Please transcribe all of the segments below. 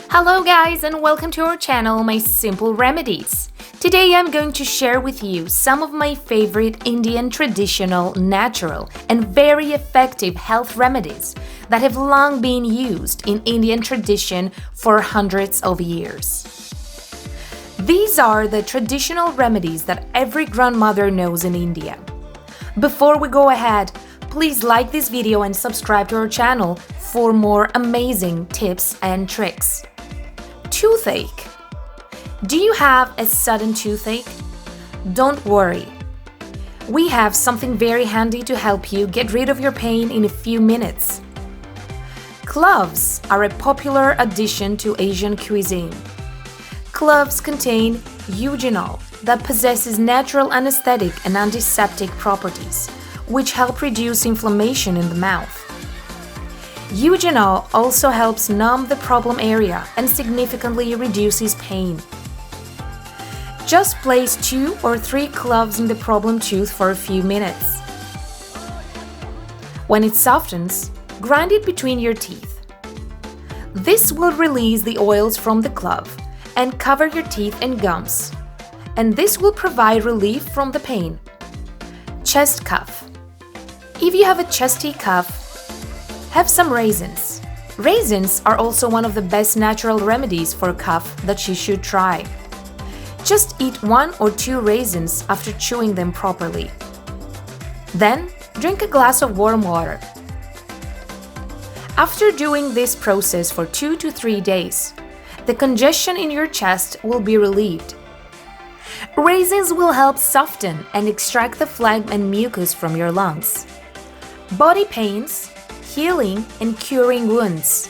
Hello guys and welcome to our channel, My Simple Remedies. Today I'm going to share with you some of my favorite Indian traditional, natural and very effective health remedies that have long been used in Indian tradition for hundreds of years. These are the traditional remedies that every grandmother knows in India. Before we go ahead, please like this video and subscribe to our channel for more amazing tips and tricks. Toothache. Do you have a sudden toothache? Don't worry. We have something very handy to help you get rid of your pain in a few minutes. Cloves are a popular addition to Asian cuisine. Cloves contain eugenol that possesses natural anesthetic and antiseptic properties, which help reduce inflammation in the mouth. Eugenol also helps numb the problem area and significantly reduces pain. Just place 2 or 3 cloves in the problem tooth for a few minutes. When it softens, grind it between your teeth. This will release the oils from the clove and cover your teeth and gums, and this will provide relief from the pain. Chest cough. If you have a chesty cough, have some raisins. Raisins are also one of the best natural remedies for cough that you should try. Just eat 1 or 2 raisins after chewing them properly. Then, drink a glass of warm water. After doing this process for 2 to 3 days, the congestion in your chest will be relieved. Raisins will help soften and extract the phlegm and mucus from your lungs. Body pains, healing and curing wounds.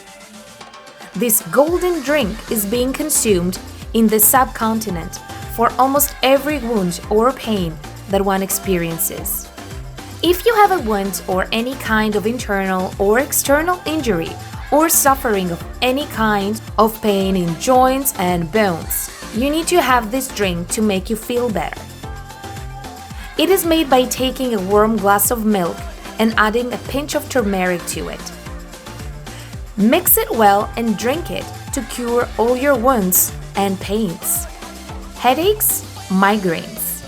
This golden drink is being consumed in the subcontinent for almost every wound or pain that one experiences. If you have a wound or any kind of internal or external injury or suffering of any kind of pain in joints and bones, you need to have this drink to make you feel better. It is made by taking a warm glass of milk and adding a pinch of turmeric to it. Mix it well and drink it to cure all your wounds and pains. Headaches, migraines.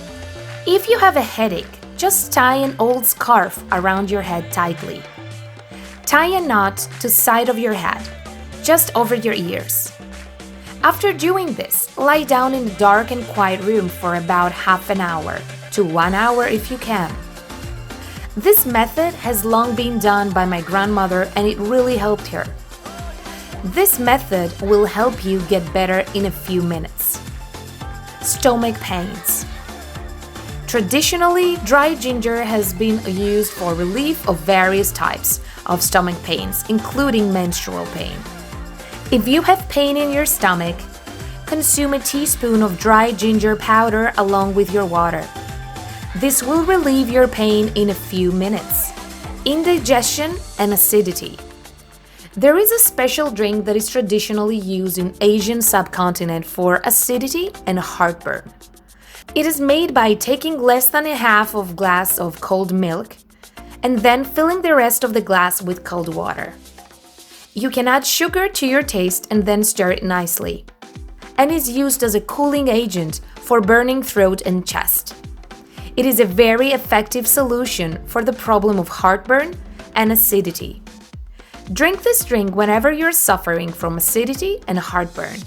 If you have a headache, just tie an old scarf around your head tightly. Tie a knot to side of your head, just over your ears. After doing this, lie down in a dark and quiet room for about half an hour to 1 hour if you can. This method has long been done by my grandmother and it really helped her. This method will help you get better in a few minutes. Stomach pains. Traditionally, dry ginger has been used for relief of various types of stomach pains, including menstrual pain. If you have pain in your stomach, consume a teaspoon of dry ginger powder along with your water. This will relieve your pain in a few minutes. Indigestion and acidity. There is a special drink that is traditionally used in Asian subcontinent for acidity and heartburn. It is made by taking less than a half of glass of cold milk and then filling the rest of the glass with cold water. You can add sugar to your taste and then stir it nicely, and is used as a cooling agent for burning throat and chest. It is a very effective solution for the problem of heartburn and acidity. Drink this drink whenever you're suffering from acidity and heartburn.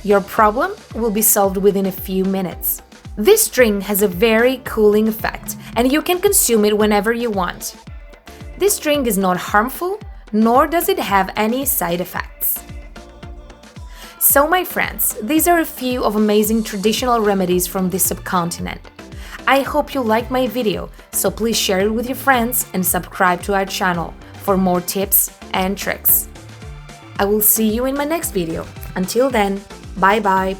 Your problem will be solved within a few minutes. This drink has a very cooling effect and you can consume it whenever you want. This drink is not harmful, nor does it have any side effects. So my friends, these are a few of amazing traditional remedies from the subcontinent. I hope you liked my video, so please share it with your friends and subscribe to our channel for more tips and tricks. I will see you in my next video. Until then, bye bye.